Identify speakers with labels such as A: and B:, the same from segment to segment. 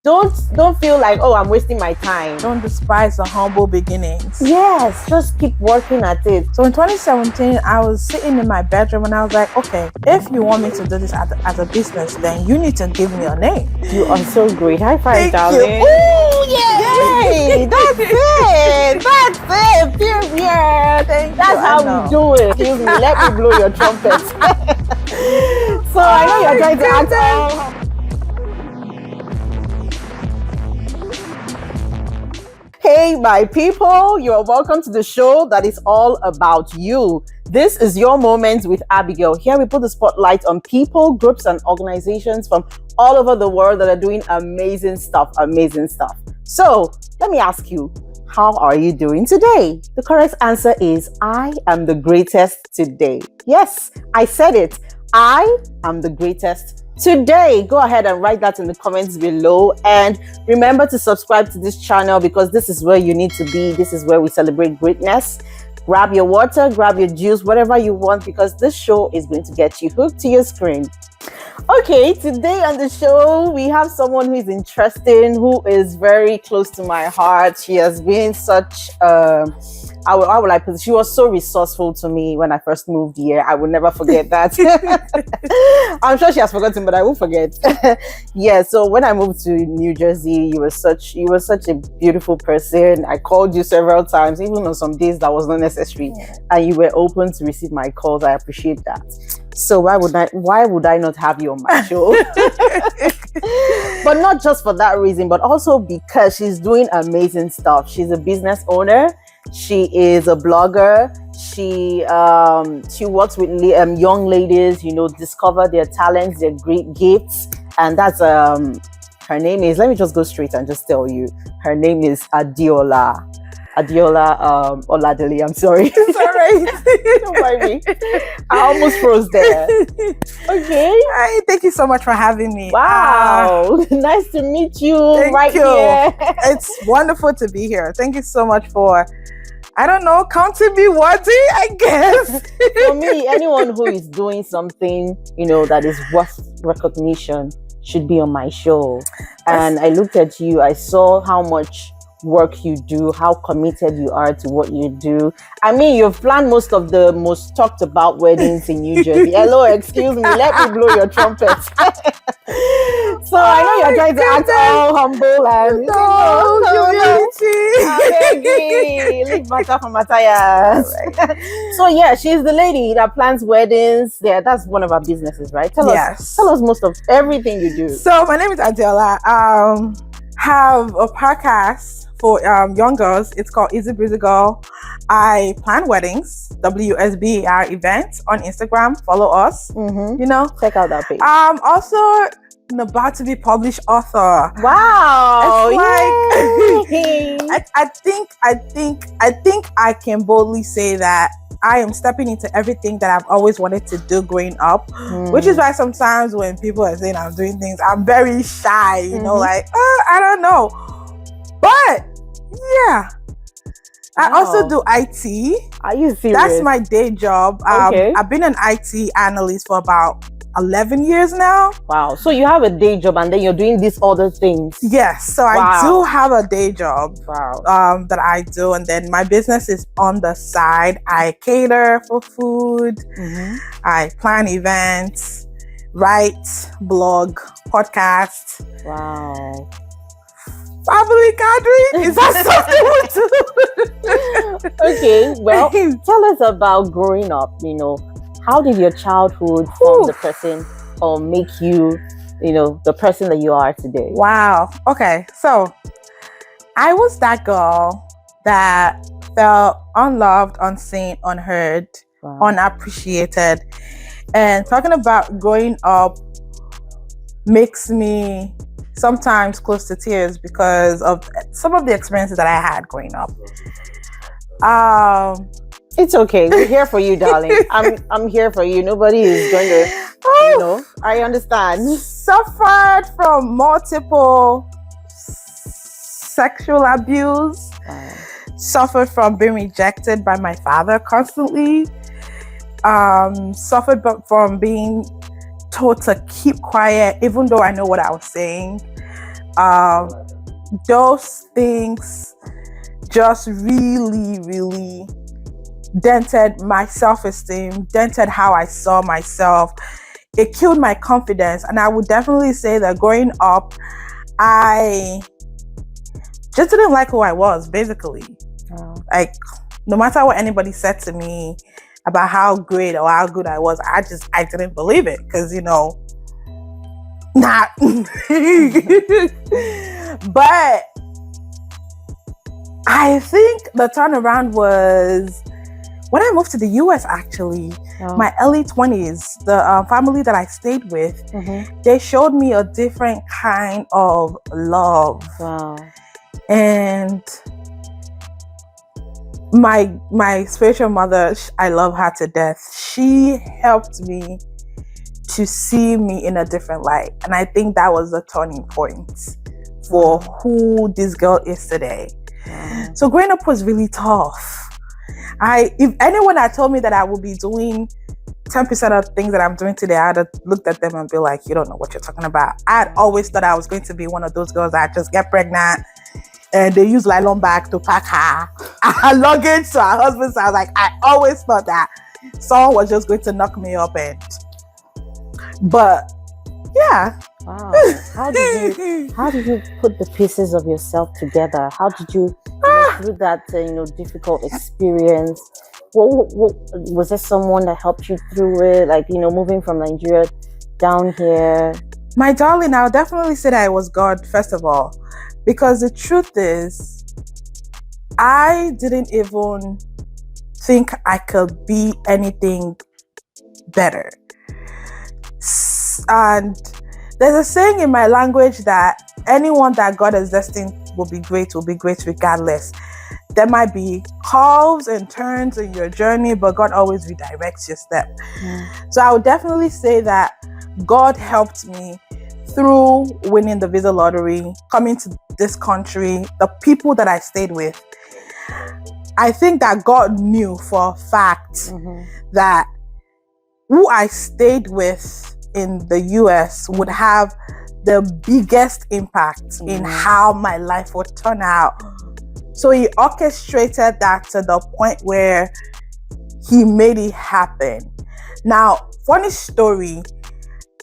A: Don't feel like, oh, I'm wasting my time.
B: Don't despise the humble beginnings.
A: Yes, just keep working at it.
B: So in 2017, I was sitting in my bedroom and I was like, okay, if you want me to do this as a business, then you need to give me a name.
A: You are so great. High five,
B: Thank you.
A: darling. Oh, yeah. That's it. That's it. Period. That's how we do it. Excuse me. Let me blow your trumpet. So I know you're trying to act. Hey, my people, you're welcome to the show that is all about you. This is your moment with Abigail. Here we put the spotlight on people, groups, and organizations from all over the world that are doing amazing stuff. So let me ask you, how are you doing today? The correct answer is, I am the greatest today. Yes, I said it. I am the greatest today. Go ahead and write that in the comments below, and remember to subscribe to this channel because this is where you need to be. This is where we celebrate greatness. Grab your water, grab your juice, whatever you want, because this show is going to get you hooked to your screen. Okay, today on the show we have someone who is interesting, who is very close to my heart. She has been such how would I put it? She was so resourceful to me when I first moved here. I will never forget that. I'm sure she has forgotten, but I won't forget. Yeah, so when I moved to New Jersey, you were such a beautiful person. I called you several times, even on some days that was not necessary, and you were open to receive my calls. I appreciate that. So why would I not have you on my show? But not just for that reason, but also because she's doing amazing stuff. She's a business owner. She is a blogger. She works with young ladies, discover their talents, their great gifts. And that's her name is, let me just go straight and just tell you, her name is Adeola Oladele. I'm sorry.
B: It's all right.
A: Don't mind me. I almost froze there. Okay.
B: Hi, thank you so much for having me.
A: Wow. Nice to meet you.
B: Thank you.
A: Here.
B: It's wonderful to be here. Thank you so much for, I don't know, counting me worthy, I guess.
A: For me, anyone who is doing something, that is worth recognition should be on my show. And I looked at you, I saw how much work you do, how committed you are to what you do. I mean, you've planned most of the most talked about weddings in New Jersey. Hello, excuse me, let me blow your trumpet. So I know you're trying to act all humble and humility. Leave matter for Matthias. So yeah, she's the lady that plans weddings. Yeah, that's one of our businesses, right? Tell us most of everything you do.
B: So my name is Adeola. Have a podcast for young girls. It's called Easy Breezy Girl. I plan weddings, WSBER Events on Instagram. Follow us.
A: Check out that page.
B: Also an about to be published author.
A: Wow.
B: It's like I think I can boldly say that I am stepping into everything that I've always wanted to do growing up, which is why sometimes when people are saying I'm doing things, I'm very shy, like, I don't know. But yeah, I also do IT.
A: Are you serious?
B: That's my day job.
A: Okay.
B: I've been an IT analyst for about 11 years now.
A: Wow. So you have a day job and then you're doing these other things.
B: Yes. So I do have a day job that I do. And then my business is on the side. I cater for food. I plan events, write, blog, podcast.
A: Wow.
B: Family gathering? Is that something we do?
A: Okay. Well, tell us about growing up, How did your childhood form the person or make you, the person that you are today?
B: Wow. Okay. So I was that girl that felt unloved, unseen, unheard, unappreciated. And talking about growing up makes me sometimes close to tears because of some of the experiences that I had growing up.
A: It's okay. We're here for you, darling. I'm here for you. Nobody is going to, I understand.
B: Suffered from multiple sexual abuse. Suffered from being rejected by my father constantly. Suffered from being told to keep quiet, even though I know what I was saying. those things just really, really dented my self-esteem, dented how I saw myself. It killed my confidence. And I would definitely say that growing up, I just didn't like who I was, basically. Like, no matter what anybody said to me about how great or how good I was, I didn't believe it, because, not. But I think the turnaround was when I moved to the US, actually. My early 20s, the family that I stayed with, they showed me a different kind of love.
A: Wow.
B: And my spiritual mother, I love her to death. She helped me to see me in a different light. And I think that was the turning point for who this girl is today. So growing up was really tough. If anyone had told me that I would be doing 10% of things that I'm doing today, I'd have looked at them and be like, you don't know what you're talking about. I'd always thought I was going to be one of those girls that just get pregnant and they use nylon bag to pack her luggage to her husband's house. Like, I always thought that someone was just going to knock me up but yeah.
A: Wow. How did you put the pieces of yourself together? How did you go through that difficult experience? What was there someone that helped you through it? Like, moving from Nigeria down here?
B: My darling, I'll definitely say that it was God, first of all, because the truth is, I didn't even think I could be anything better. And there's a saying in my language that anyone that God has destined will be great regardless. There might be curves and turns in your journey, but God always redirects your step. So I would definitely say that God helped me through winning the visa lottery, coming to this country, the people that I stayed with. I think that God knew for a fact that who I stayed with in the US would have the biggest impact in how my life would turn out. So he orchestrated that to the point where he made it happen. Now, funny story,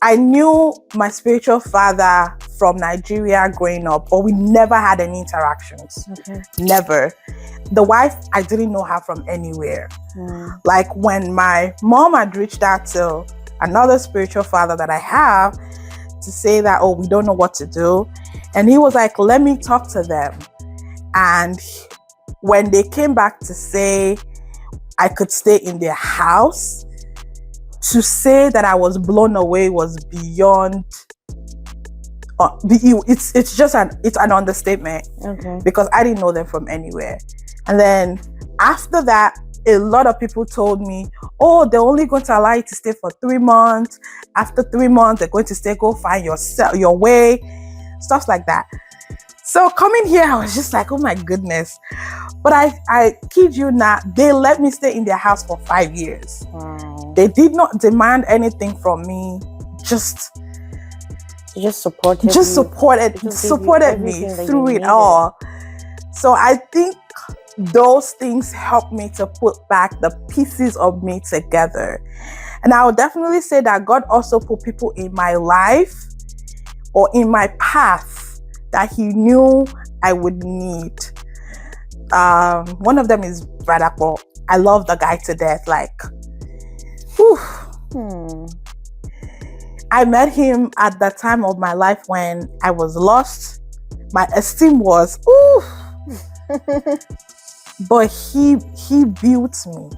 B: I knew my spiritual father from Nigeria growing up, but we never had any interactions. Never. The wife, I didn't know her from anywhere. Like, when my mom had reached out to another spiritual father that I have to say that, we don't know what to do. And he was like, let me talk to them. And when they came back to say I could stay in their house, to say that I was blown away was beyond. It's an understatement. Because I didn't know them from anywhere. And then after that, a lot of people told me, they're only going to allow you to stay for 3 months. After 3 months, they're going to say, go find your way, stuff like that. So coming here, I was just like, oh my goodness. But I kid you not, they let me stay in their house for 5 years. They did not demand anything from me. Just supported me through it all. So I think those things helped me to put back the pieces of me together. And I would definitely say that God also put people in my life or in my path that he knew I would need. One of them is Brother Paul. I love the guy to death. Like, I met him at the time of my life when I was lost. My esteem was, but he built me.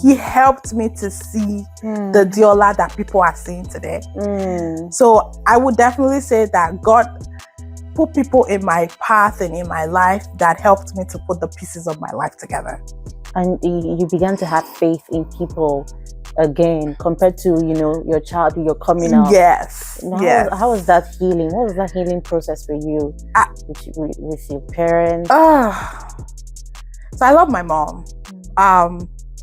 B: He helped me to see the Adeola that people are seeing today. So I would definitely say that God put people in my path and in my life that helped me to put the pieces of my life together.
A: And you began to have faith in people again, compared to your childhood, your coming out.
B: Yes.
A: How was that healing? What was that healing process for you with your parents?
B: So I love my mom.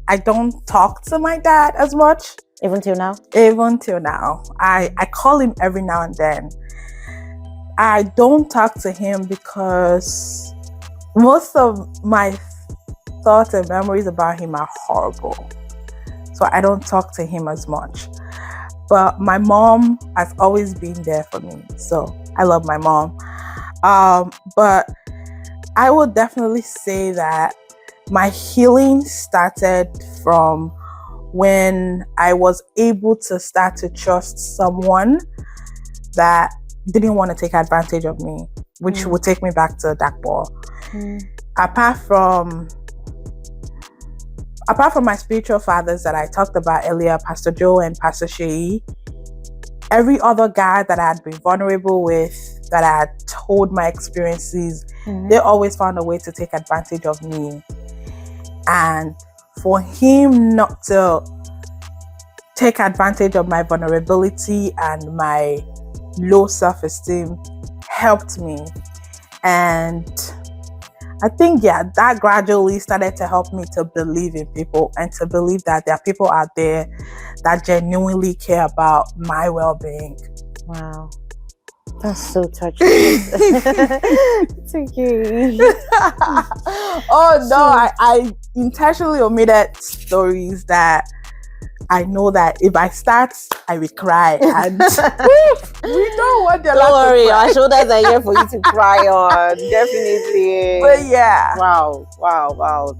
B: I don't talk to my dad as much.
A: Even till now?
B: Even till now. I call him every now and then. I don't talk to him because most of my thoughts and memories about him are horrible. So I don't talk to him as much. But my mom has always been there for me. So I love my mom. But I would definitely say that my healing started from when I was able to start to trust someone that didn't want to take advantage of me, which would take me back to dark ball. Apart from my spiritual fathers that I talked about earlier, Pastor Joe and Pastor Sheyi, every other guy that I had been vulnerable with, that I had told my experiences, they always found a way to take advantage of me. And for him not to take advantage of my vulnerability and my low self-esteem helped me. And I think, that gradually started to help me to believe in people and to believe that there are people out there that genuinely care about my well-being.
A: Wow. That's so touching. It's okay.
B: Oh no, I intentionally omitted stories that I know that if I start, I will cry. And we don't want the
A: Don't worry, our shoulders are here for you to cry on. Definitely.
B: But yeah.
A: Wow.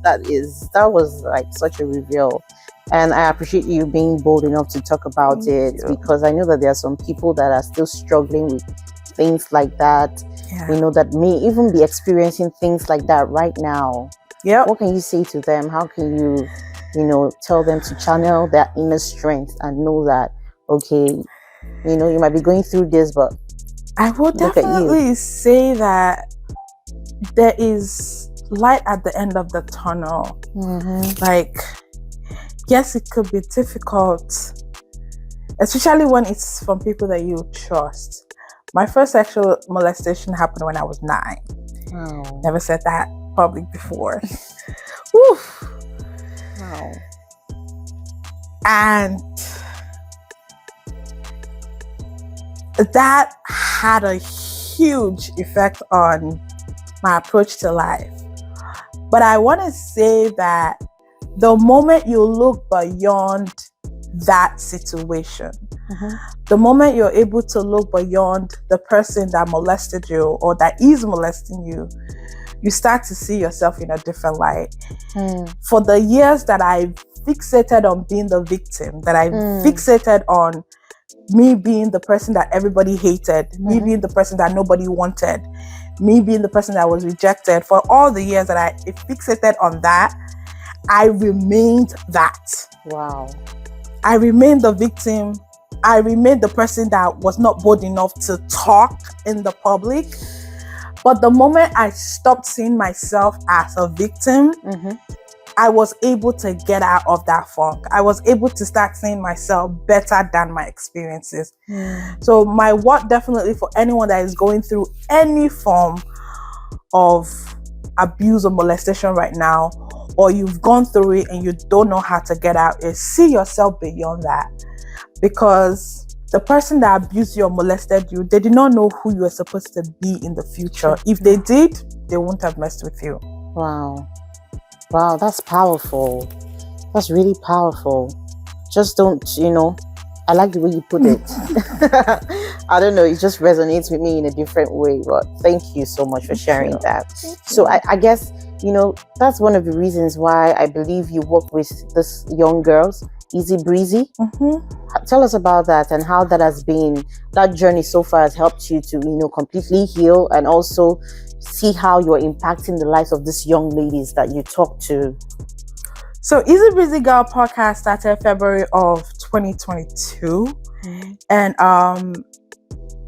A: That was like such a reveal. And I appreciate you being bold enough to talk about it, because I know that there are some people that are still struggling with things like that.
B: Yeah.
A: We know that may even be experiencing things like that right now.
B: Yeah.
A: What can you say to them? How can you tell them to channel their inner strength and know that, okay, you might be going through this, but
B: I would definitely say that there is light at the end of the tunnel. Like, yes, it could be difficult, especially when it's from people that you trust. My first sexual molestation happened when I was 9.
A: Oh.
B: Never said that public before. Oof.
A: Wow.
B: And that had a huge effect on my approach to life. But I want to say that the moment you look beyond that situation, the moment you're able to look beyond the person that molested you or that is molesting you, you start to see yourself in a different light. For the years that I fixated on being the victim, that I fixated on me being the person that everybody hated, me being the person that nobody wanted, me being the person that was rejected, for all the years that I fixated on that, I remained that.
A: Wow.
B: I remained the victim. I remained the person that was not bold enough to talk in the public. But the moment I stopped seeing myself as a victim, I was able to get out of that funk. I was able to start seeing myself better than my experiences. So my word definitely for anyone that is going through any form of abuse or molestation right now, or you've gone through it and you don't know how to get out, is see yourself beyond that. Because the person that abused you or molested you, they did not know who you were supposed to be in the future. If they did, they wouldn't have messed with you.
A: Wow, that's powerful. That's really powerful. Just don't, I like the way you put it. I don't know, it just resonates with me in a different way. But thank you so much for sharing that. So I guess, that's one of the reasons why I believe you work with this young girls, Easy Breezy. Tell us about that and how that has been, that journey so far has helped you to, completely heal and also see how you're impacting the lives of these young ladies that you talk to.
B: So Easy Breezy Girl podcast started February of 2022. And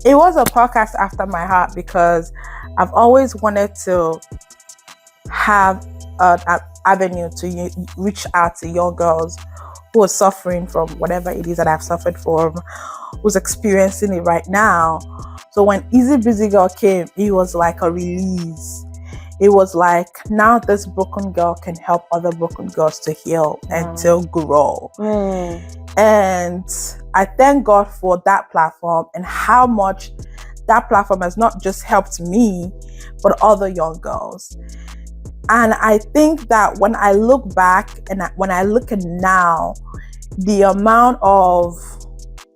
B: it was a podcast after my heart because I've always wanted to have an avenue to reach out to young girls who are suffering from whatever it is that I've suffered from, who's experiencing it right now. So when Easy Breezy Girl came, it was like a release. It was like, now this broken girl can help other broken girls to heal and to grow. And I thank God for that platform and how much that platform has not just helped me, but other young girls. And I think that when I look back and when I look at now, the amount of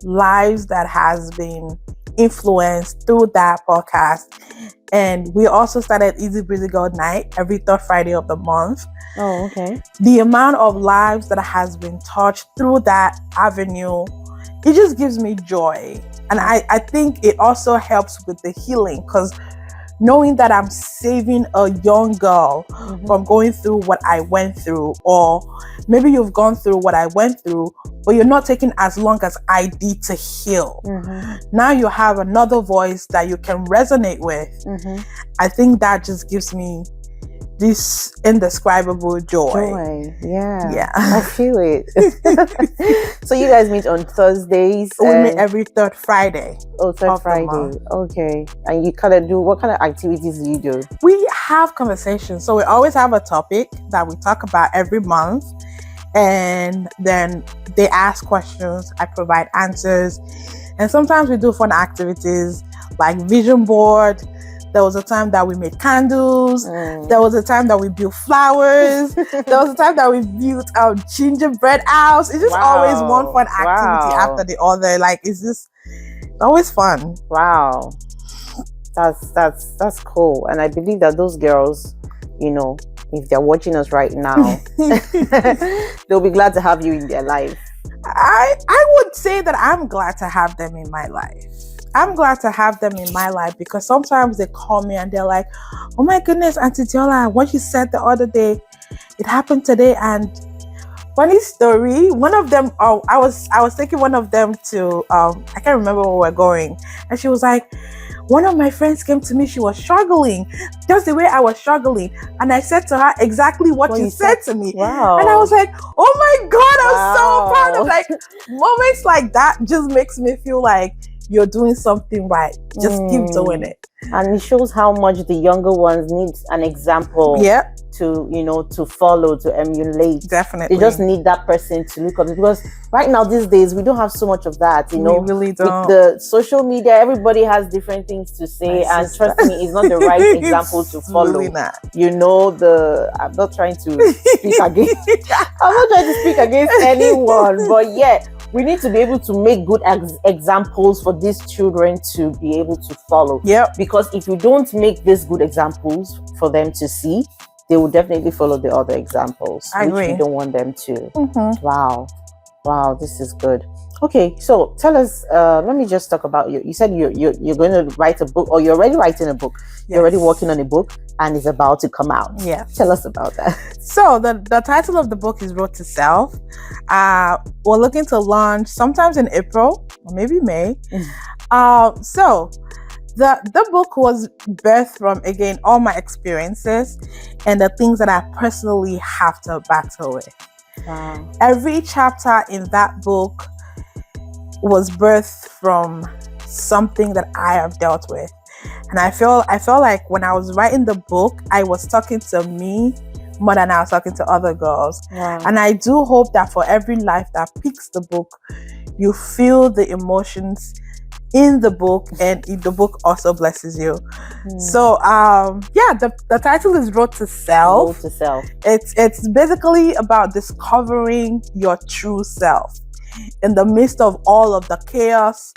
B: lives that has been influenced through that podcast. And we also started Easy Breezy Girl Night every third Friday of the month.
A: Oh, okay.
B: The amount of lives that has been touched through that avenue, it just gives me joy. And I think it also helps with the healing, because knowing that I'm saving a young girl from going through what I went through, or maybe you've gone through what I went through, but you're not taking as long as I did to heal. Now you have another voice that you can resonate with. I think that just gives me this indescribable joy.
A: Yeah. I feel it. So you guys meet on Thursdays?
B: We meet every third Friday.
A: Oh, third Friday. Okay. And you kind of do, what kind of activities do you do?
B: We have conversations. So we always have a topic that we talk about every month. And then they ask questions, I provide answers. And sometimes we do fun activities like vision board. There was a time that we made candles. There was a time that we built flowers. There was a time that we built a gingerbread house. It's just always one fun activity after the other. Like, it's just always fun.
A: Wow. That's cool. And I believe that those girls, you know, if they're watching us right now, they'll be glad to have you in their life.
B: I would say that I'm glad to have them in my life. I'm glad to have them in my life, because sometimes they call me and they're like, oh my goodness, Auntie Adeola, what you said the other day, it happened today. And funny story, one of them, I was taking one of them to, I can't remember where we're going. And she was like, one of my friends came to me, she was struggling, just the way I was struggling. And I said to her exactly what you said to me.
A: Wow.
B: And I was like, oh my God, I'm so proud of, like, moments like that just makes me feel like you're doing something right. Just keep doing it.
A: And it shows how much the younger ones need an example to, you know, to follow, to emulate.
B: Definitely.
A: They just need that person to look up to, because right now, these days, we don't have so much of that, you know.
B: We really don't.
A: With the social media, everybody has different things to say, and trust me, it's not the right example to follow.
B: Really not.
A: You know, I'm not trying to speak against anyone, but yeah, we need to be able to make good examples for these children to be able to follow. Because if you don't make these good examples for them to see, they will definitely follow the other examples, which we don't want them to. Wow, this is good. Okay, so tell us, let me just talk about you. You said you're going to write a book, or you're already writing a book. You're already working on a book, and it's about to come out. Tell us about that.
B: So the title of the book is Road to Self. We're looking to launch sometimes in April or maybe May. So the book was birthed from, again, all my experiences and the things that I personally have to battle with. Every chapter in that book was birthed from something that I have dealt with. And I felt like when I was writing the book, I was talking to me more than I was talking to other girls. And I do hope that for every life that picks the book, you feel the emotions in the book, and the book also blesses you. So the title is Road to Self.
A: Road to Self.
B: It's basically about discovering your true self in the midst of all of the chaos,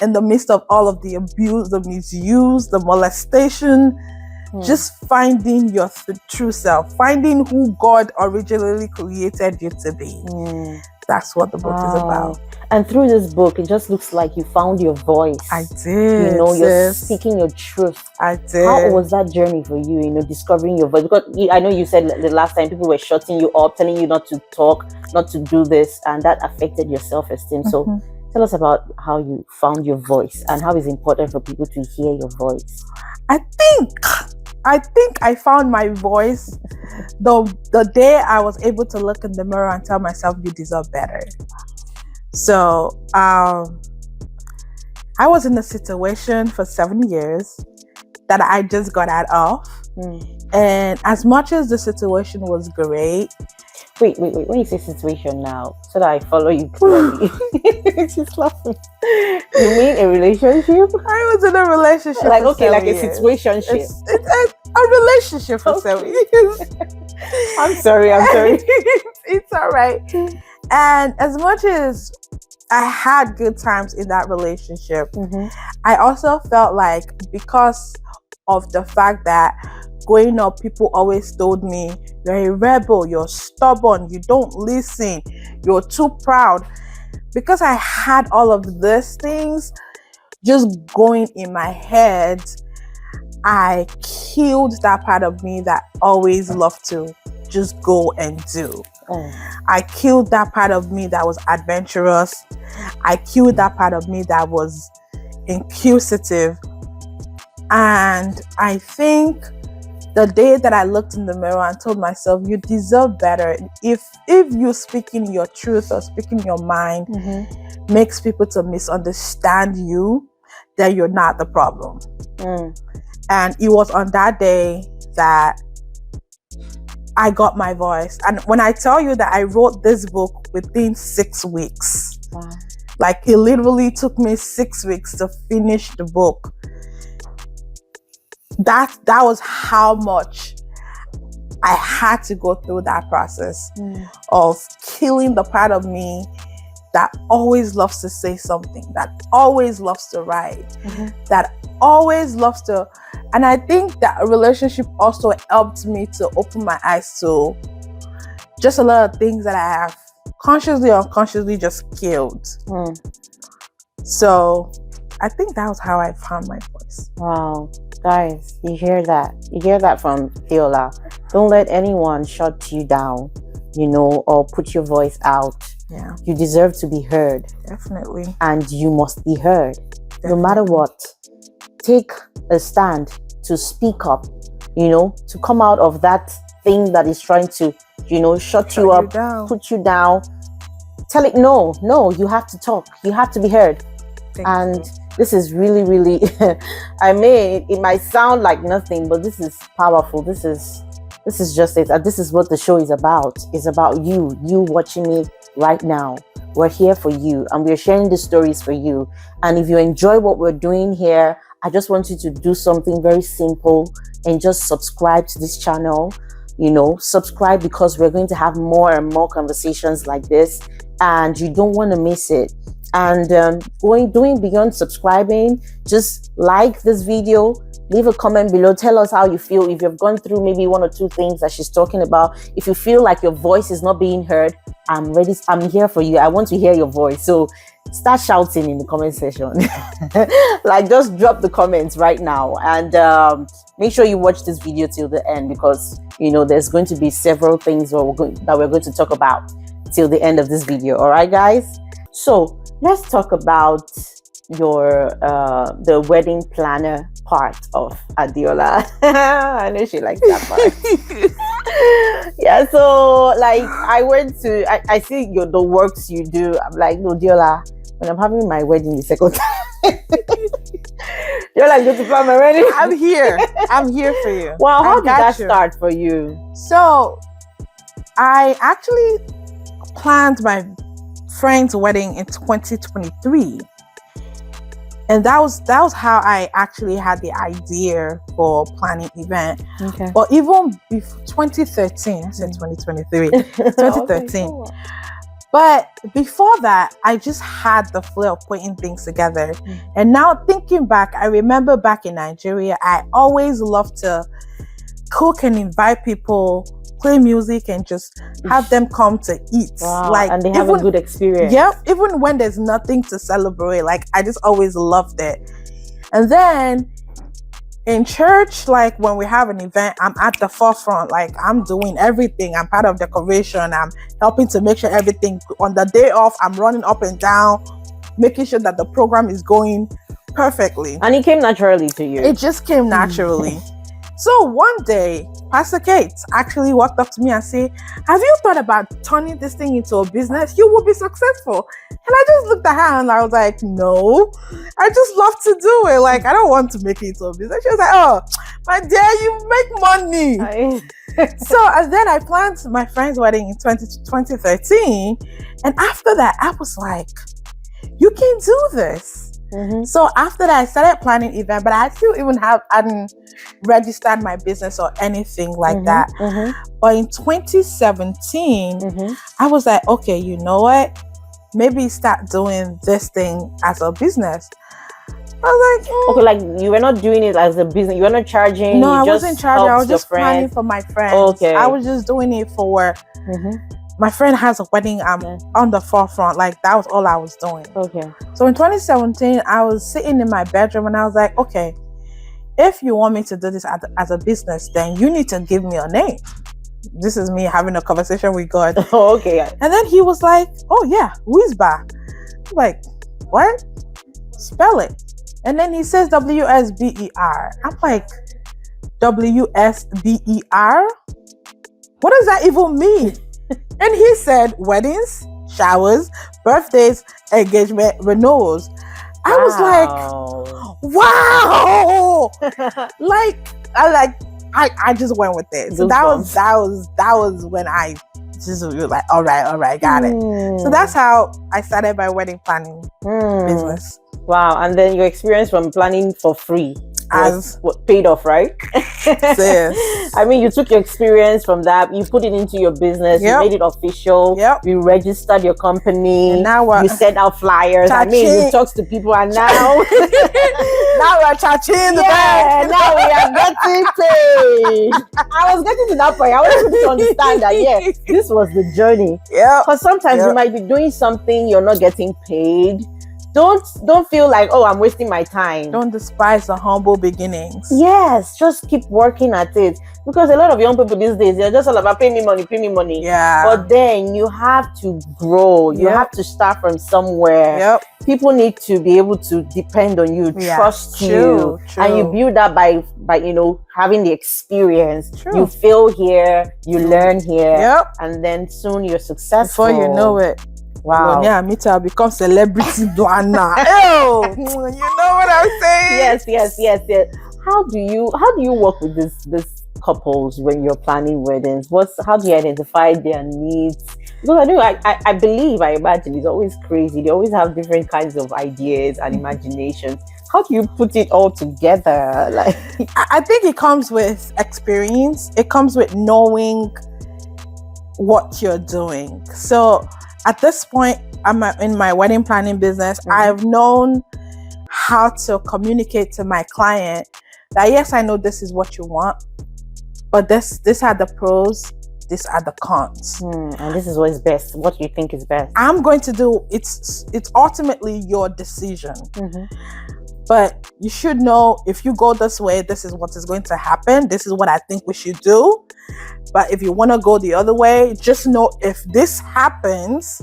B: in the midst of all of the abuse, the misuse, the molestation. Just finding your true self, finding who God originally created you to be. That's what the book is about.
A: And through this book, it just looks like you found your voice.
B: I did.
A: You know, you're speaking your truth.
B: I did.
A: How was that journey for you, you know, discovering your voice? Because I know you said the last time people were shutting you up, telling you not to talk, not to do this, and that affected your self-esteem. So tell us about how you found your voice and how it's important for people to hear your voice.
B: I think I found my voice the day I was able to look in the mirror and tell myself, you deserve better. So I was in a situation for 7 years that I just got out of. And as much as the situation was great,
A: Wait. When you say situation now, so that I follow you clearly. She's laughing. You mean a relationship?
B: I was in a relationship
A: Like,
B: for
A: okay, like
B: 7
A: a
B: years.
A: situationship.
B: It's a relationship for 7 years.
A: I'm sorry.
B: It's all right. And as much as I had good times in that relationship, I also felt like, because of the fact that growing up, people always told me, you're a rebel, you're stubborn, you don't listen, you're too proud. Because I had all of these things just going in my head, I killed that part of me that always loved to just go and do. I killed that part of me that was adventurous. I killed that part of me that was inquisitive. And I think the day that I looked in the mirror and told myself, you deserve better. If you speaking your truth or speaking your mind makes people to misunderstand you, then you're not the problem. And it was on that day that I got my voice. And when I tell you that I wrote this book within 6 weeks, like it literally took me 6 weeks to finish the book. That was how much I had to go through that process of killing the part of me that always loves to say something, that always loves to write, that always loves to. And I think that a relationship also helped me to open my eyes to just a lot of things that I have consciously or unconsciously just killed. So I think that was how I found my voice.
A: Wow. Guys, you hear that? You hear that from Adeola. Don't let anyone shut you down, or put your voice out.
B: Yeah.
A: You deserve to be heard.
B: Definitely.
A: And you must be heard. Definitely. No matter what. Take a stand to speak up, to come out of that thing that is trying to, shut you up, put you down. Tell it, no, you have to talk. You have to be heard. And this is really, really, it might sound like nothing, but this is powerful. This is just it. And this is what the show is about. It's about you watching me right now. We're here for you and we're sharing the stories for you. And if you enjoy what we're doing here, I just want you to do something very simple and just subscribe to this channel. Subscribe, because we're going to have more and more conversations like this and you don't want to miss it. And doing beyond subscribing, just like this video, leave a comment below, tell us how you feel. If you've gone through maybe 1 or 2 things that she's talking about, if you feel like your voice is not being heard, I'm ready. I'm here for you. I want to hear your voice. So start shouting in the comment section. Like, just drop the comments right now, and make sure you watch this video till the end, because there's going to be several things that we're going to talk about till the end of this video. All right, guys. So let's talk about your the wedding planner part of Adeola. I know she likes that part. Yeah, so like I see the works you do. I'm like, no, Adeola, when I'm having my wedding the second time, you're like, go to plan my wedding.
B: I'm here for you.
A: Wow, how did that start for you?
B: So I actually planned my friend's wedding in 2023. And that was how I actually had the idea for planning event. Okay. But even before 2013, I said 2023, 2013. Okay. But before that, I just had the flair of putting things together. And now thinking back, I remember back in Nigeria, I always loved to cook and invite people, play music, and just have them come to eat.
A: Wow, and they have a good experience.
B: Yeah, even when there's nothing to celebrate, I just always loved it. And then in church, when we have an event, I'm at the forefront. I'm doing everything. I'm part of decoration. I'm helping to make sure everything, on the day off, I'm running up and down, making sure that the program is going perfectly.
A: And it came naturally to you.
B: It just came naturally. So one day, Pastor Kate actually walked up to me and said, have you thought about turning this thing into a business? You will be successful. And I just looked at her and I was like, no, I just love to do it. Like, I don't want to make it into a business. She was like, oh, my dear, you make money. So and then I planned my friend's wedding in 2013. And after that, I was like, you can do this. So after that, I started planning event, but I still even hadn't registered my business or anything like that. But in 2017, I was like, okay, you know what? Maybe start doing this thing as a business. I was like,
A: okay, like you were not doing it as a business. You were not charging.
B: No,
A: I
B: wasn't charging. I was just planning for my friends.
A: Okay.
B: I was just doing it for. My friend has a wedding. I'm on the forefront. Like, that was all I was doing.
A: Okay.
B: So in 2017, I was sitting in my bedroom and I was like, okay, if you want me to do this as a business, then you need to give me a name. This is me having a conversation with God.
A: Oh, okay.
B: And then he was like, oh yeah, WSBER. I'm like, what? Spell it. And then he says WSBER. I'm like, WSBER? What does that even mean? And he said, weddings, showers, birthdays, engagement, renewals. I was like, wow! I just went with it. So that was when I just was like, all right, got it. So that's how I started my wedding planning business.
A: Wow. And then your experience from planning for free was what paid off, right?
B: Yes.
A: I mean, you took your experience from that, you put it into your business, you made it official, you registered your company, and now you sent out flyers. I mean, you talked to people, and now
B: now we're charging the
A: bank. Now we are getting paid. I was getting to that point. I wanted to understand that this was the journey. Because sometimes you might be doing something, you're not getting paid. Don't feel like, oh, I'm wasting my time.
B: Don't despise the humble beginnings.
A: Yes, just keep working at it. Because a lot of young people these days, they're just all about pay me money.
B: Yeah.
A: But then you have to grow. You have to start from somewhere. People need to be able to depend on you, trust you. And you build that by having the experience. You fail here, you learn here, and then soon you're successful.
B: Before you know it.
A: Wow.
B: Yeah, me too. I'll become celebrity planner. Oh, you know what I'm saying?
A: Yes. How do you work with this couples when you're planning weddings? How do you identify their needs? Because I imagine it's always crazy. They always have different kinds of ideas and imaginations. How do you put it all together? Like,
B: I think it comes with experience. It comes with knowing what you're doing. So at this point, I'm in my wedding planning business. I've known how to communicate to my client that, yes, I know this is what you want, but this are the pros, these are the cons.
A: And this is what is best. What you think is best.
B: I'm going to do, it's ultimately your decision. But you should know, if you go this way, this is what is going to happen. This is what I think we should do. But if you want to go the other way, just know if this happens,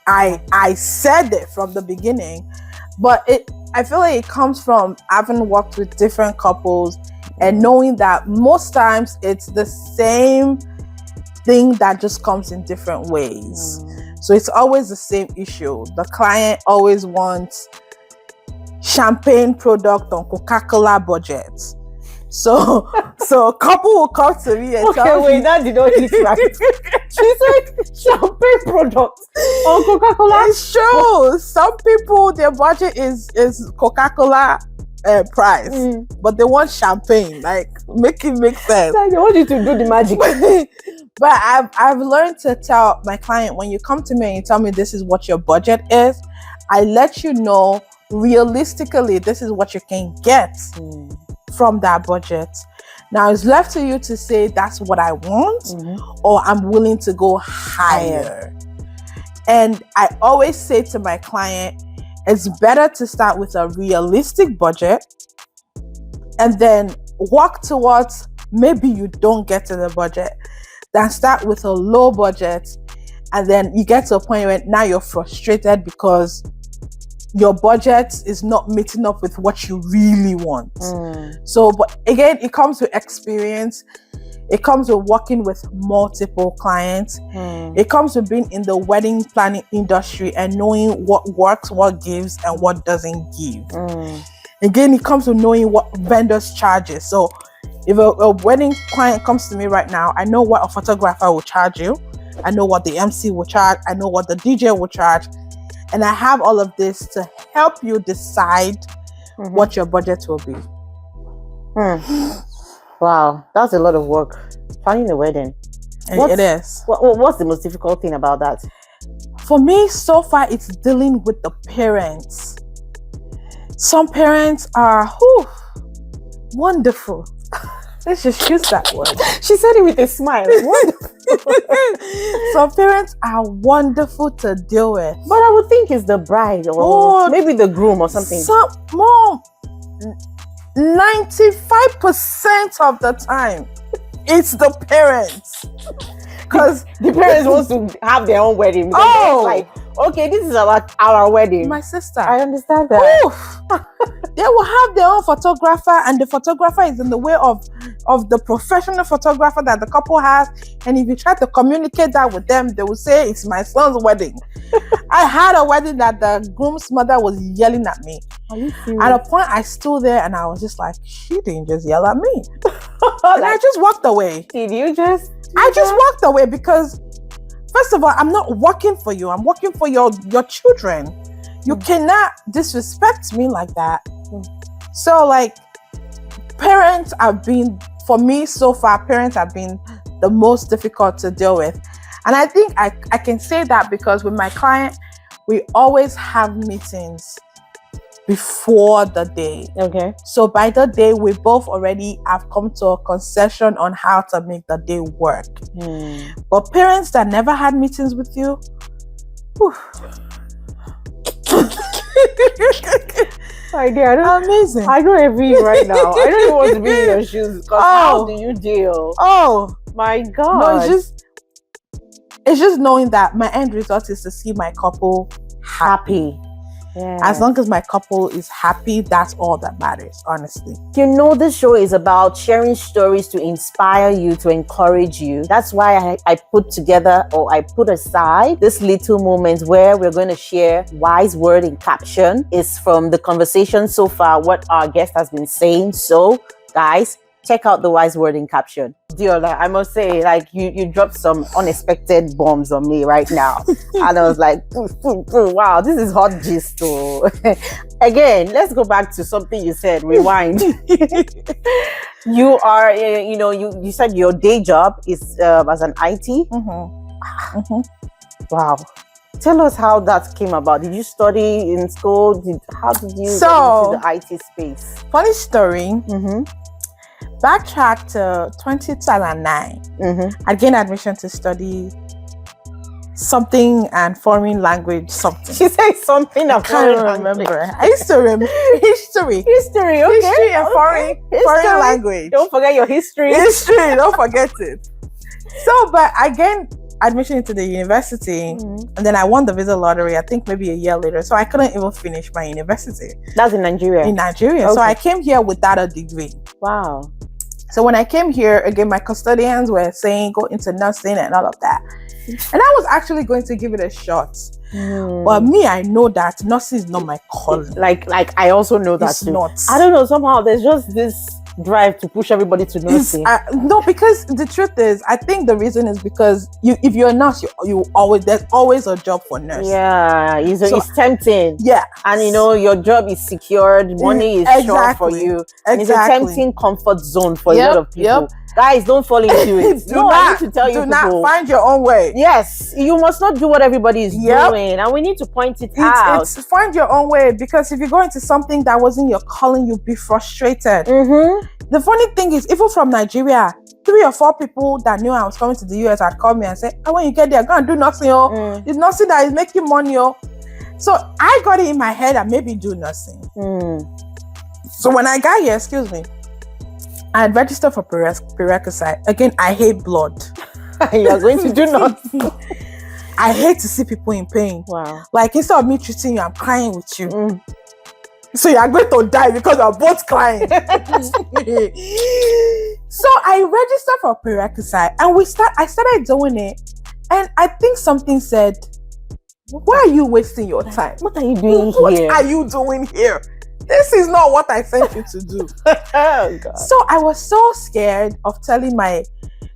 B: I said it from the beginning. But I feel like it comes from having worked with different couples and knowing that most times it's the same thing that just comes in different ways. So it's always the same issue. The client always wants champagne product on Coca-Cola budget. So a couple will come to me and tell me,
A: that did not hit right. She said champagne product on Coca-Cola.
B: It's true. Some people, their budget is Coca-Cola price, but they want champagne. Like, make it make sense.
A: Like, they want you to do the magic.
B: But I've learned to tell my client, when you come to me and you tell me this is what your budget is, I let you know realistically this is what you can get from that budget. Now it's left to you to say that's what I want, or I'm willing to go higher. And I always say to my client, it's better to start with a realistic budget and then work towards, maybe you don't get to the budget, than start with a low budget and then you get to a point where now you're frustrated because your budget is not meeting up with what you really want. So, but again, it comes with experience. It comes with working with multiple clients. It comes with being in the wedding planning industry and knowing what works, what gives, and what doesn't give. Again, it comes with knowing what vendors charges. So if a wedding client comes to me right now, I know what a photographer will charge you. I know what the MC will charge. I know what the DJ will charge. And I have all of this to help you decide what your budget will be.
A: Wow, that's a lot of work. Planning a wedding.
B: It is.
A: What's the most difficult thing about that?
B: For me, so far, it's dealing with the parents. Some parents are wonderful. Let's just use that word.
A: She said it with a smile.
B: Some parents are wonderful to deal with.
A: But I would think it's the bride or maybe the groom or something.
B: Mom, 95% of the time, it's the parents. Because
A: the parents want to have their own wedding. Like, okay, this is our wedding.
B: My sister.
A: I understand that.
B: They will have their own photographer, and the photographer is in the way of the professional photographer that the couple has. And if you try to communicate that with them, they will say, it's my son's wedding. I had a wedding that the groom's mother was yelling at me.
A: Are you serious?
B: At a point, I stood there and I was just like, she didn't just yell at me. And I just walked away.
A: Did you just?
B: I just walked away because, first of all, I'm not working for you. I'm working for your children. You cannot disrespect me like that. So, like, parents have been, for me so far, parents have been the most difficult to deal with. And I think I can say that because with my client, we always have meetings before the day.
A: Okay.
B: So by the day, we both already have come to a concession on how to make the day work. But parents that never had meetings with you, amazing.
A: I don't envy you right now. I don't even want to be in your shoes. How do you deal?
B: Oh
A: my God.
B: No, it's just knowing that my end result is to see my couple happy.
A: Yeah.
B: As long as my couple is happy, that's all that matters, honestly.
A: You know, this show is about sharing stories to inspire you, to encourage you. That's why I put together, or I put aside, this little moment where we're going to share wise word in caption. It's from the conversation so far, what our guest has been saying. So, guys, check out the wise word in caption. Adeola, I must say, like, you dropped some unexpected bombs on me right now. And I was like, wow, this is hot gist. Again, let's go back to something you said. Rewind. You are, you said your day job is as an IT. Wow. Tell us how that came about. Did you study in school? How did you get into the IT space?
B: Funny story. Backtrack to 2009. I gained admission to study something and foreign language something.
A: She said something.
B: I can't remember. I used to remember history.
A: Okay.
B: History and foreign language.
A: Don't forget your history.
B: Don't forget it. So, but I gained admission into the university, and then I won the visa lottery, I think maybe a year later. So I couldn't even finish my university.
A: That's in Nigeria?
B: In Nigeria. Okay. So I came here without a degree.
A: Wow.
B: So when I came here, again, my custodians were saying, go into nursing and all of that. And I was actually going to give it a shot. But me, I know that nursing is not my calling.
A: Like I also know that too.
B: Not.
A: I don't know, somehow there's just this drive to push everybody to nursing.
B: No, because the truth is, I think the reason is because if you're a nurse, there's always a job for nurse.
A: Yeah, it's tempting.
B: Yeah,
A: and your job is secured, money is sure for you. And it's a tempting comfort zone for a lot of people. Guys, don't fall into it. I need to tell you,
B: do not find your own way.
A: Yes, you must not do what everybody is doing, and we need to point it out.
B: It's find your own way, because if you go into something that wasn't your calling, you'll be frustrated. The funny thing is, even from Nigeria, 3 or 4 people that knew I was coming to the US had called me and said, "Oh, when you get there, go and do nursing, It's nursing that is making money, So I got it in my head that maybe do nursing. So when I got here, I had registered for prerequisite. Again, I hate blood.
A: You're going to do nothing.
B: I hate to see people in pain.
A: Wow.
B: Like, instead of me treating you, I'm crying with you. So you are going to die because you're both crying. So I registered for prerequisite and I started doing it. And I think something said, why are you wasting your time?
A: What are you doing
B: What
A: here?
B: are you doing here? This is not what I sent you to do.
A: Oh, God.
B: So I was so scared of telling my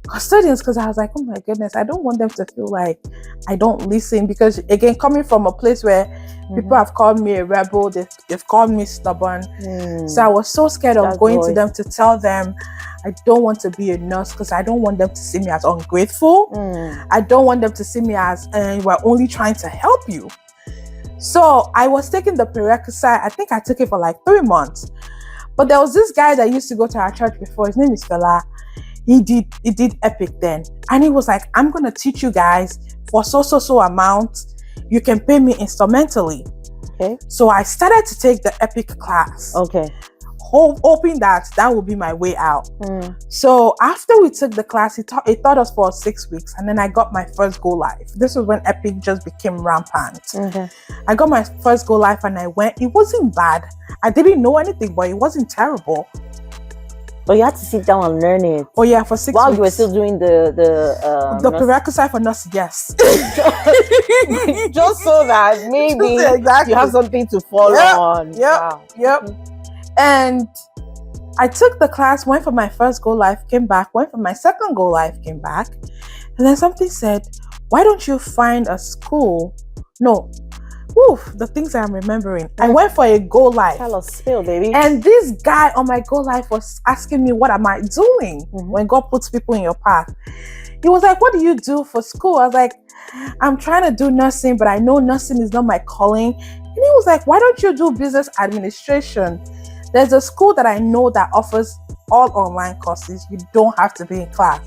B: custodians, because I was like, oh my goodness, I don't want them to feel like I don't listen. Because again, coming from a place where people have called me a rebel, they've called me stubborn. So I was so scared of going to them to tell them I don't want to be a nurse, because I don't want them to see me as ungrateful. I don't want them to see me as we're only trying to help you. So I was taking the prerequisite. I think I took it for like 3 months. But there was this guy that used to go to our church before. His name is Fela. He did Epic then. And he was like, I'm going to teach you guys for so amount. You can pay me instrumentally.
A: Okay.
B: So I started to take the Epic class.
A: Okay.
B: Hoping that would be my way out. So after we took the class, it taught us for 6 weeks, and then I got my first go live. This was when Epic just became rampant. I got my first go live and I went. It wasn't bad. I didn't know anything, but it wasn't terrible.
A: But you had to sit down and learn it.
B: Oh yeah, for 6
A: while
B: weeks.
A: You were still doing the
B: prerequisite for nurse, yes.
A: Just so that maybe
B: exactly.
A: You have something to fall on.
B: Yep. And I took the class, went for my first go live, came back, went for my second go live, came back. And then something said, why don't you find a school? No. The things I'm remembering. I went for a go live.
A: Tell us, spill, baby.
B: And this guy on my go live was asking me, what am I doing when God puts people in your path? He was like, what do you do for school? I was like, I'm trying to do nursing, but I know nursing is not my calling. And he was like, why don't you do business administration? There's a school that I know that offers all online courses. You don't have to be in class.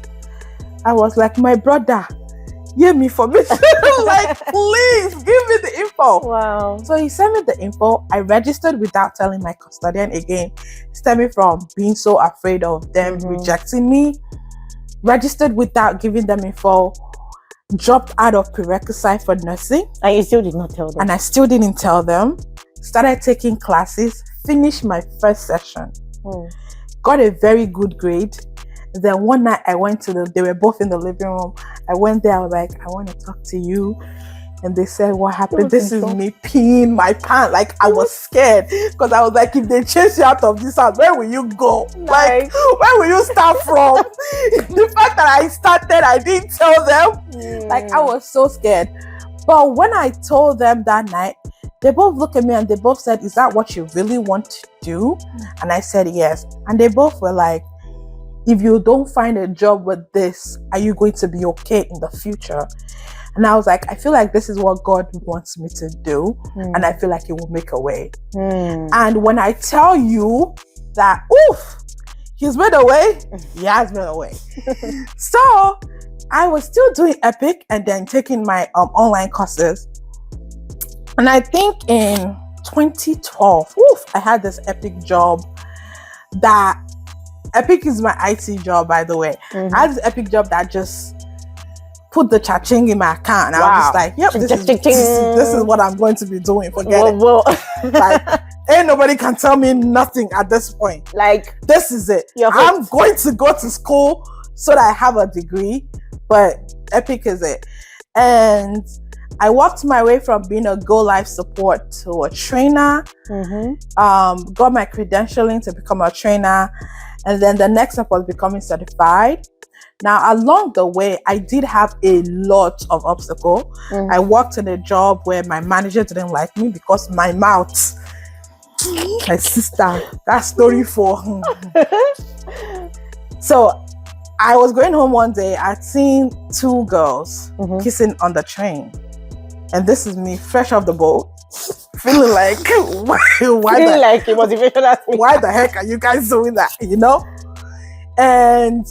B: I was like, my brother, give me information. Like, please give me the info.
A: Wow.
B: So he sent me the info. I registered without telling my custodian. Again, stemming from being so afraid of them rejecting me. Registered without giving them info. Dropped out of prerequisite for nursing.
A: And you still did not tell them.
B: And I still didn't tell them. Started taking classes. Finished my first session. Got a very good grade. Then one night I went to they were both in the living room. I went there, I was like, I want to talk to you. And they said, what happened? This is me peeing my pants. Like, I was scared. Because I was like, if they chase you out of this house, where will you go? Like, where will you start from? The fact that I started, I didn't tell them. Like, I was so scared. But when I told them that night, they both looked at me and they both said, is that what you really want to do? And I said, yes. And they both were like, if you don't find a job with this, are you going to be okay in the future? And I was like, I feel like this is what God wants me to do. And I feel like He will make a way. And when I tell you that, He's made a way, He has made a way. So I was still doing Epic and then taking my online courses. And I think in 2012, I had this Epic job that Epic is my IT job, by the way. I had this Epic job that just put the cha-ching in my account. And I was just like, yep, this is what I'm going to be doing. Forget it. Like, ain't nobody can tell me nothing at this point. Like, this is it. I'm going to go to school so that I have a degree, but Epic is it. And I worked my way from being a Go Live support to a trainer, got my credentialing to become a trainer, and then the next step was becoming certified. Now, along the way, I did have a lot of obstacles. I worked in a job where my manager didn't like me because my mouth. My sister, that story for. So, I was going home one day. I'd seen two girls kissing on the train. And this is me, fresh off the boat, feeling like, why the heck are you guys doing that, you know? And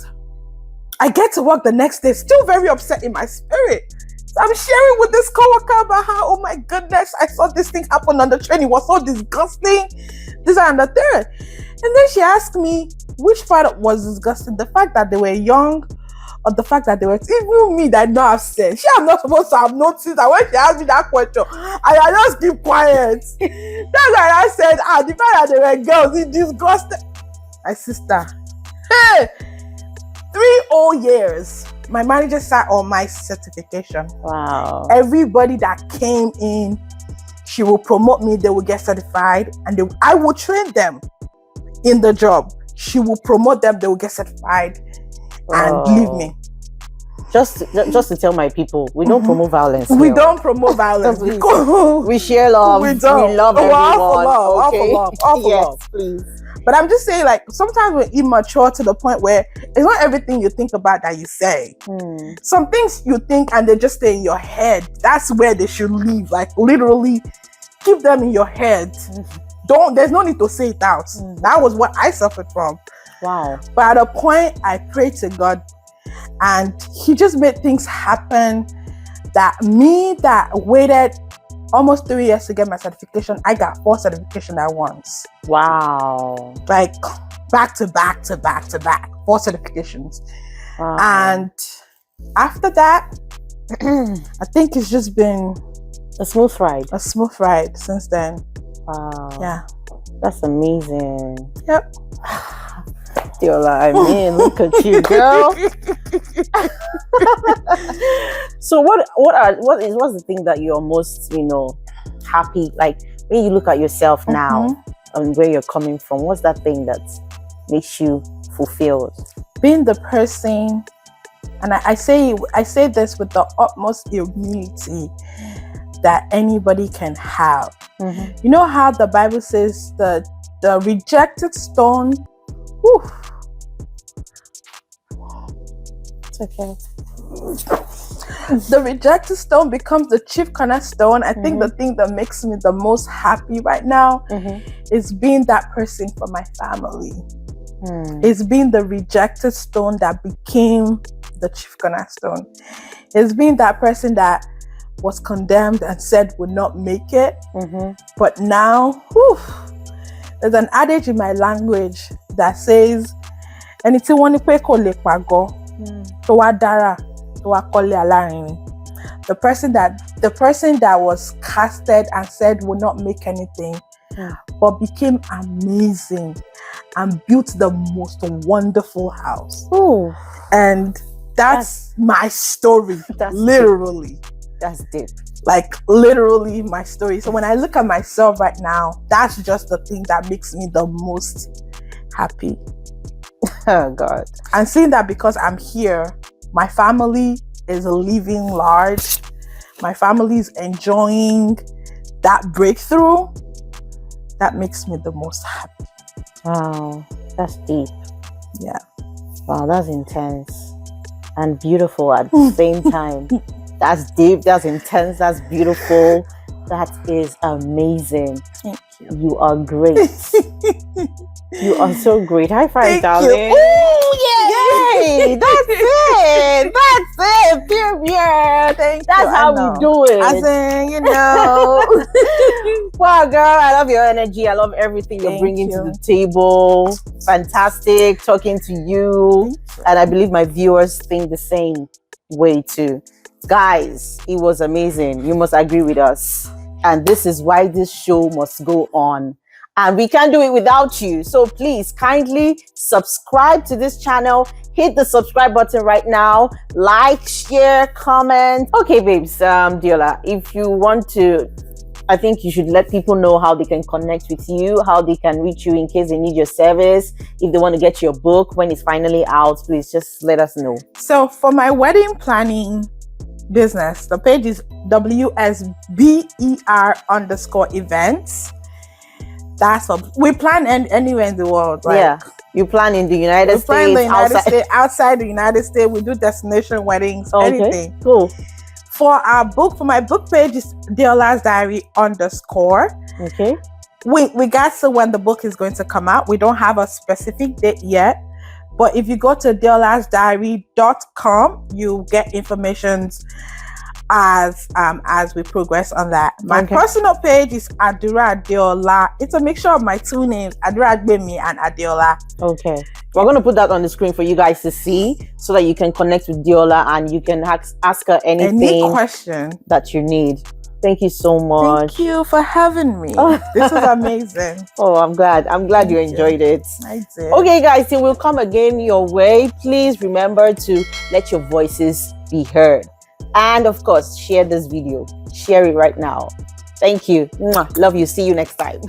B: I get to work the next day, still very upset in my spirit. So I'm sharing with this coworker about how, oh my goodness, I saw this thing happen on the train. It was so disgusting. This and the third. And then she asked me, which part was disgusting? The fact that they were young, of the fact that they were even me that did not have sense. She am not supposed to have noticed that when she asked me that question, I just keep quiet. That's why I said, the fact that they were girls, it disgusted my sister. Hey, 3 whole years. My manager sat on my certification.
A: Wow.
B: Everybody that came in, she will promote me, they will get certified, and I will train them in the job. She will promote them, they will get certified, and leave me.
A: Just to tell my people, we don't promote violence.
B: We don't promote violence.
A: We share love. We love everyone.
B: All for love.
A: Please.
B: But I'm just saying, like, sometimes we're immature to the point where it's not everything you think about that you say. Some things you think and they just stay in your head. That's where they should live. Like, literally, keep them in your head. There's no need to say it out. That was what I suffered from.
A: Wow.
B: But at a point, I prayed to God, and He just made things happen. That waited almost 3 years to get my certification, I got 4 certifications at once.
A: Wow.
B: Like back to back, 4 certifications.
A: Wow.
B: And after that, I think it's just been
A: a smooth ride.
B: Since then.
A: Wow.
B: Yeah.
A: That's amazing.
B: Yep.
A: Adeola, I mean, look at you, girl. So what's the thing that you're most, happy, like when you look at yourself now and where you're coming from, what's that thing that makes you fulfilled? Being the person, and I say this with the utmost humility that anybody can have. You know how the Bible says the rejected stone, it's okay. The rejected stone becomes the chief cornerstone. I think the thing that makes me the most happy right now is being that person for my family. It's being the rejected stone that became the chief cornerstone. It's being that person that was condemned and said would not make it. But now, there's an adage in my language that says, "Anything one pe ko le pago, to wa dara, to wa kole alarin." The person that was casted and said would not make anything, but became amazing and built the most wonderful house. And that's my story. Literally. That's deep.
B: Like, literally my story. So when I look at myself right now, that's just the thing that makes me the most happy.
A: Oh God.
B: And seeing that because I'm here, my family is living large. My family is enjoying that breakthrough. That makes me the most happy.
A: Wow, that's deep.
B: Yeah.
A: Wow, that's intense and beautiful at the same time. That's deep, that's intense, that's beautiful. That is amazing.
B: Thank you.
A: You are great. You are so great. High five, darling.
B: Oh,
A: yay! That's it. That's it. Period.
B: Thank
A: That's
B: you.
A: how we do it.
B: As in,
A: Wow, girl, I love your energy. I love everything you're bringing to the table. Fantastic talking to you. And I believe my viewers think the same way too. Guys, it was amazing. You must agree with us. And this is why this show must go on. And we can't do it without you. So please kindly subscribe to this channel. Hit the subscribe button right now. Like, share, comment. Okay, babes, Adeola, if you want to, I think you should let people know how they can connect with you, how they can reach you in case they need your service. If they want to get your book when it's finally out, please just let us know.
B: So for my wedding planning business, the page is WSBER Events. That's what we plan anywhere in the world, right?
A: Yeah, you plan in the United States,
B: in the United States, outside the United States. We do destination weddings, anything.
A: Cool.
B: For my book page is Adeola's Diary _.
A: Okay.
B: We got to when the book is going to come out. We don't have a specific date yet, but if you go to adeolasdiary.com, you get information as we progress on that. My personal page is Adura Adeola. It's a mixture of my two names, Adura Agbemi and Adeola.
A: Okay. We're going to put that on the screen for you guys to see so that you can connect with Adeola and you can ask her anything,
B: any question
A: that you need. Thank you so much.
B: Thank you for having me. This was amazing.
A: Oh, I'm glad. You enjoyed it.
B: I did.
A: Okay, guys, till we'll come again your way, please remember to let your voices be heard. And of course, share this video. Share it right now. Thank you. Mwah. Love you. See you next time.